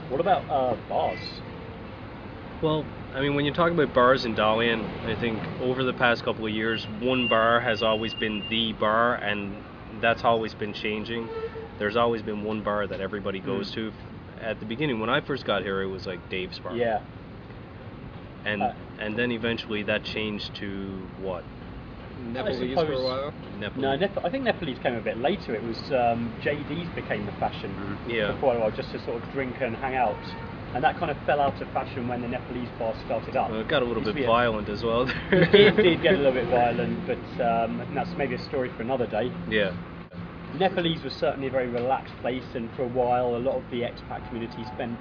What about bars? Well, I mean, when you talk about bars in Dalian, I think over the past couple of years, one bar has always been the bar, and that's always been changing. There's always been one bar that everybody goes to. At the beginning, when I first got here, it was like Dave's bar. Yeah. And then eventually that changed to what? Nepalese for a while. No, I think Nepalese came a bit later. It was JD's became the fashion Yeah. for quite a while, just to sort of drink and hang out. And that kind of fell out of fashion when the Nepalese bar started up. Well, it got a little bit violent as well. It did get a little bit violent, but that's maybe a story for another day. Yeah. Nepalese was certainly a very relaxed place, and for a while, a lot of the expat community spent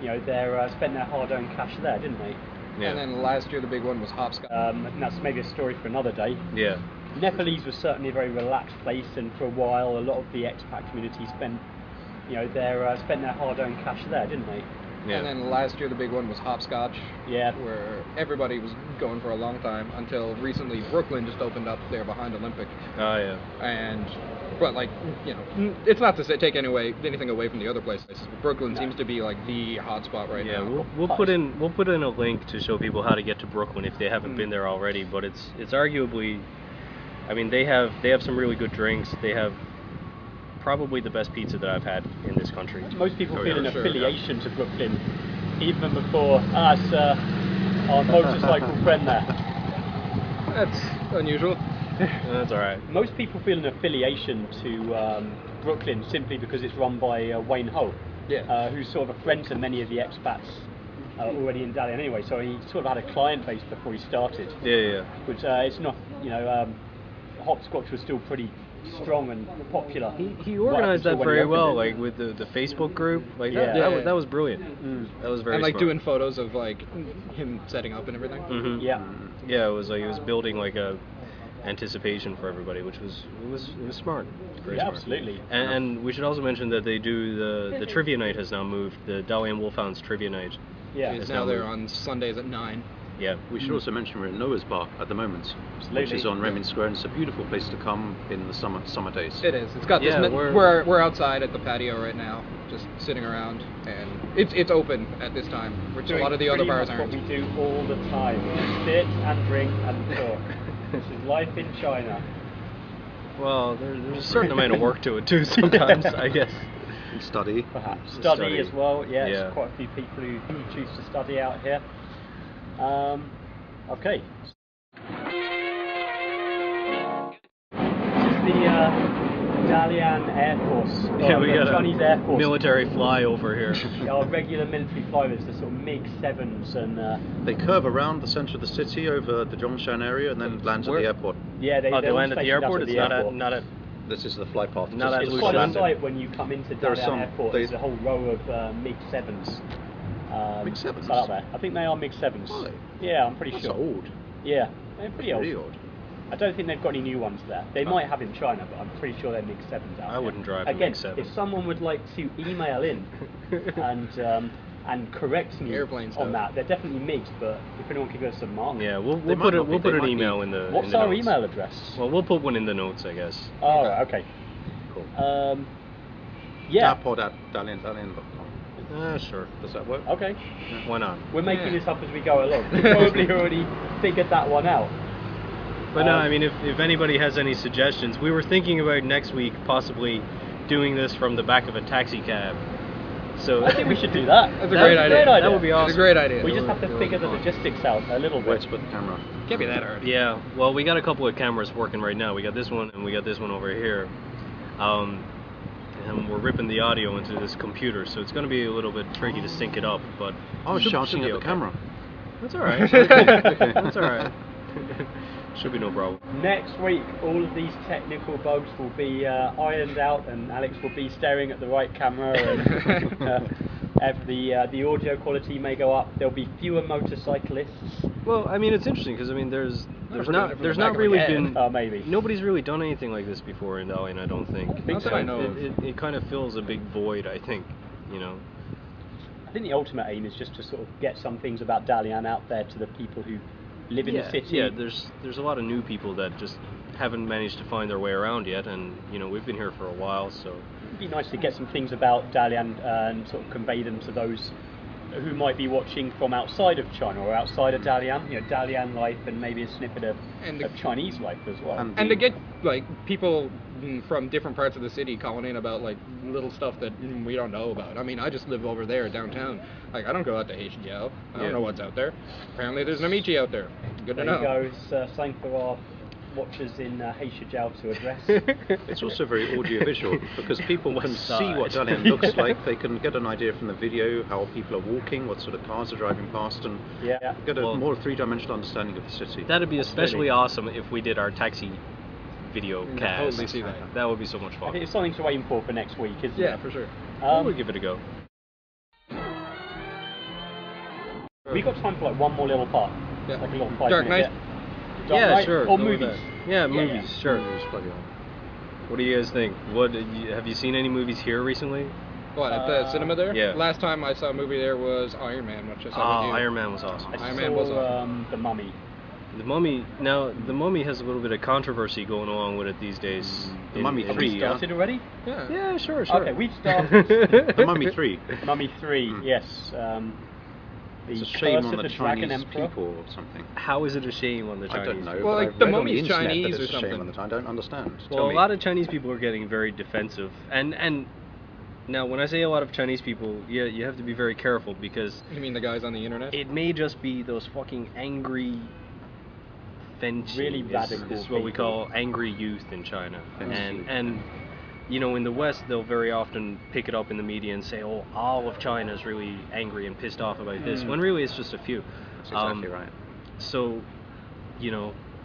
their hard-earned cash there, didn't they? Yeah. And then last year the big one was hopscotch. And that's maybe a story for another day. Yeah. Nepalese was certainly a very relaxed place, and for a while, a lot of the expat community spent their hard-earned cash there, didn't they? Yeah. And then last year the big one was hopscotch. Yeah. Where everybody was going for a long time until recently Brooklyn just opened up there behind Olympic. Oh yeah. But like, it's not to say take anything away from the other places. Brooklyn seems to be like the hot spot right now. Yeah, we'll put in a link to show people how to get to Brooklyn if they haven't been there already. But it's arguably, I mean, they have some really good drinks. They have probably the best pizza that I've had in this country. Most people feel an affiliation to Brooklyn, even before us, our motorcycle friend there. That's unusual. That's all right. Most people feel an affiliation to Brooklyn simply because it's run by Wayne Ho, who's sort of a friend to many of the expats already in Dalian anyway. So he sort of had a client base before he started. Yeah. Which it's not, hopscotch was still pretty strong and popular. He organized that very well, like with the Facebook group. Like that was brilliant. That was very. And like smart. doing photos of like him setting up and everything. Mm-hmm. Yeah. Yeah, it was like he was building like a anticipation for everybody, which was smart. Very smart. Absolutely. And we should also mention that they do the trivia night has now moved. The Dalian Wolfhounds trivia night. Yeah. It's now there on Sundays at 9. Yeah. We should also mention we're at Noah's Bar at the moment, which is on Remington Square, and it's a beautiful place to come in the summer days. It is. It's got this. We're outside at the patio right now, just sitting around, and it's open at this time, which a lot of the other bars aren't. What we do all the time: sit and drink and talk. This is life in China. Well, there's a certain amount of work to it too sometimes, I guess. And study. Perhaps study as well. Yeah, there's quite a few people who choose to study out here. Okay. This is the Dalian Air Force. Yeah, we got Chinese Air Force. Military flyover here. Our regular military flyovers, the sort of MiG-7s and. They curve around the centre of the city over the Zhongshan area and then land at the airport. Yeah, they land at the airport. It's not at. This is the flight path. It's quite a sight when you come into Dalian Airport. There's a whole row of MiG-7s. MiG-7s? Out there. I think they are MiG-7s. Really? Yeah, I'm pretty That's sure. old. Yeah, they're pretty old. Really old. I don't think they've got any new ones there. They might have in China, but I'm pretty sure they're MiG-7s out I there. wouldn't drive a Again, MiG-7. if someone would like to email in and correct me on that, they're definitely MiGs, but if anyone could give us a mark. Yeah, we'll put an email in the. What's our email address? Well, we'll put one in the notes, I guess. Oh, okay. Cool. Yeah. DaPod at Dalian.com. Sure. Does that work? Okay. Why not? We're making this up as we go along. We probably already figured that one out. But no, I mean, if anybody has any suggestions, we were thinking about next week possibly doing this from the back of a taxi cab. So I think we should do that. That's a great idea. That would be awesome. It's a great idea. We just have to figure the logistics out a little Where bit. to put the camera? Can't be that hard. Yeah. Well, we got a couple of cameras working right now. We got this one and we got this one over here. And we're ripping the audio into this computer, so it's going to be a little bit tricky to sync it up. But I was shouting at the camera. That's all right. That's all right. Should be no problem. Next week, all of these technical bugs will be ironed out, and Alex will be staring at the right camera, and the audio quality may go up. There'll be fewer motorcyclists. Well, I mean, it's interesting because I mean, there's not really been maybe nobody's really done anything like this before in Dalian, I don't think. Not that I know. It kind of fills a big void, I think. I think the ultimate aim is just to sort of get some things about Dalian out there to the people who live in the city. Yeah, there's a lot of new people that just haven't managed to find their way around yet, and we've been here for a while, so it'd be nice to get some things about Dalian and sort of convey them to those who might be watching from outside of China or outside of Dalian, Dalian life and maybe a snippet of Chinese life as well. And to get like people from different parts of the city calling in about like little stuff that we don't know about. I mean, I just live over there downtown. Like, I don't go out to Heijiao. I don't know what's out there. Apparently there's an Amici out there. Good to know. There you go. It's something for our watchers in Heijiao to address. It's also very audiovisual because people can see what Dalian looks like. They can get an idea from the video how people are walking, what sort of cars are driving past, and get a more three-dimensional understanding of the city. That'd be especially awesome if we did our taxi video cast. Totally see that. That would be so much fun. I think it's something to aim for next week, isn't it? Yeah, for sure. We'll give it a go. We got time for like one more little part. Yeah. Like a little 5 Dark minute Knight? bit. Dark Knight? Sure. Or movies. Yeah, movies, sure. Movies, What do you guys think? Have you seen any movies here recently? What, at the cinema there? Yeah. Last time I saw a movie there was Iron Man, which I saw with you. Iron Man was awesome. I Iron saw Man was awesome. The Mummy. The Mummy has a little bit of controversy going along with it these days. The Mummy Have 3, we started already? Yeah. Yeah, sure. Okay, we've started. The Mummy 3. Mummy 3, yes. It's a the shame Curse on of the Dragon Chinese Emperor. people or something. How is it a shame on the Chinese? I don't know. people? Well, but like, I've the read on Mummy's internet Chinese that or it's a shame something. on the time. I don't understand. Well, Tell a me. lot of Chinese people are getting very defensive, and now when I say a lot of Chinese people, you have to be very careful because You mean the guys on the internet? it may just be those fucking angry Fenchi Really radical is what we people. call angry youth in China, Fenchi. and in the West they'll very often pick it up in the media and say, oh, all of China is really angry and pissed off about this, when really it's just a few. That's exactly right. So,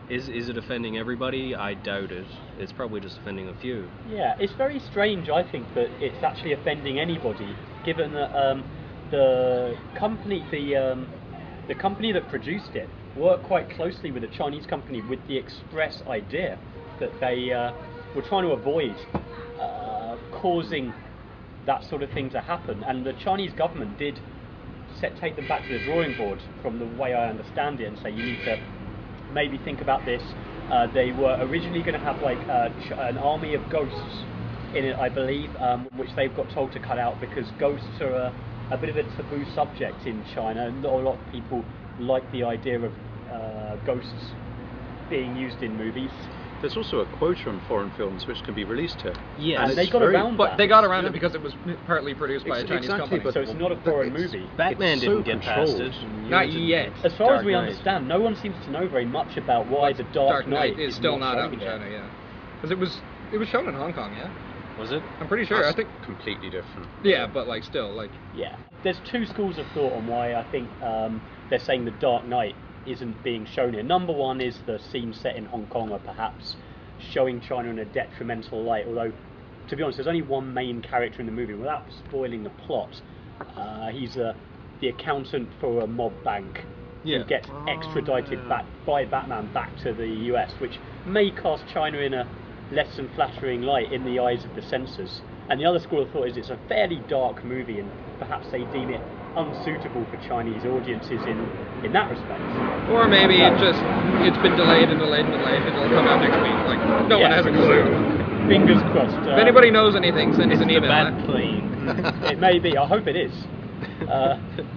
is it offending everybody? I doubt it. It's probably just offending a few. Yeah, it's very strange, I think, that it's actually offending anybody, given that the company that produced it worked quite closely with a Chinese company with the express idea that they were trying to avoid causing that sort of thing to happen, and the Chinese government did take them back to the drawing board, from the way I understand it, and say you need to maybe think about this. They were originally going to have like an army of ghosts in it, I believe, which they've got told to cut out because ghosts are a bit of a taboo subject in China. Not a lot of people like the idea of ghosts being used in movies. There's also a quota on foreign films which can be released here. Yes. And it's they got very- around But that. they got around it because it was partly produced by a Chinese Exactly, company. but So it's not a foreign it's- movie. Batman It's didn't so get past it. controlled. Not yet. As far Dark as we Knight. understand, no one seems to know very much about why the Dark Knight is still not out shown in here. China, yeah. Because it was shown in Hong Kong, yeah. Was it? I'm pretty sure. That's I think. completely different. Yeah, but like still, like Yeah, there's two schools of thought on why I think they're saying the Dark Knight isn't being shown here. Number one is the scene set in Hong Kong are perhaps showing China in a detrimental light, although to be honest there's only one main character in the movie. Without spoiling the plot, he's the accountant for a mob bank who gets extradited back by Batman back to the US, which may cast China in a less than flattering light in the eyes of the censors. And the other school of thought is it's a fairly dark movie, and perhaps they deem it unsuitable for Chinese audiences in that respect. or maybe it's been delayed and delayed and delayed. It'll come out next week. Like no one has a clue. Fingers crossed. If anybody knows anything, send us an The email. bad plane. It may be. I hope it is.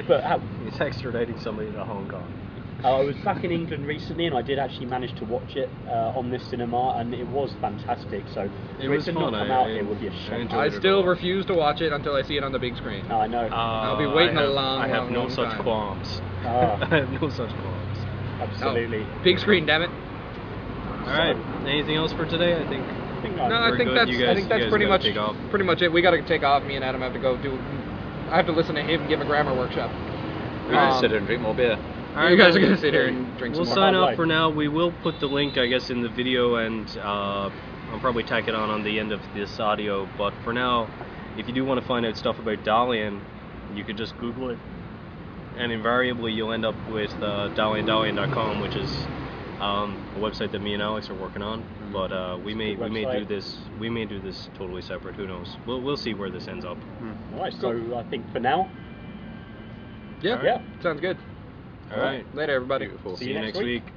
But He's extraditing somebody to Hong Kong. I was back in England recently, and I did actually manage to watch it on this cinema, and it was fantastic. So It for was it to fun. not come out here would be a shame. enjoyed I it a still lot. refuse to watch it until I see it on the big screen. I know. I'll be waiting I a have- long, I have long, no long such time. qualms. Ah. I have no such qualms. Absolutely. No, big screen, damn it. All right. Anything else for today? I think. I think No, I I think good. that's You I guys- think that's you guys pretty gotta much take off. pretty much it. We got to take off. Me and Adam have to go do. I have to listen to him give a grammar workshop. We can sit here and drink more beer. All You guys are then. gonna sit here and drink We'll some sign more. off for now. We will put the link, I guess, in the video, and I'll probably tack it on the end of this audio. But for now, if you do want to find out stuff about Dalian, you could just Google it, and invariably you'll end up with Dalian.com, which is a website that me and Alex are working on. But we may website. do this totally separate. Who knows? We'll see where this ends up. All right. So I think for now. Yeah, Yeah. sounds good. All right. Later, everybody. Beautiful. See See you you next next week. week.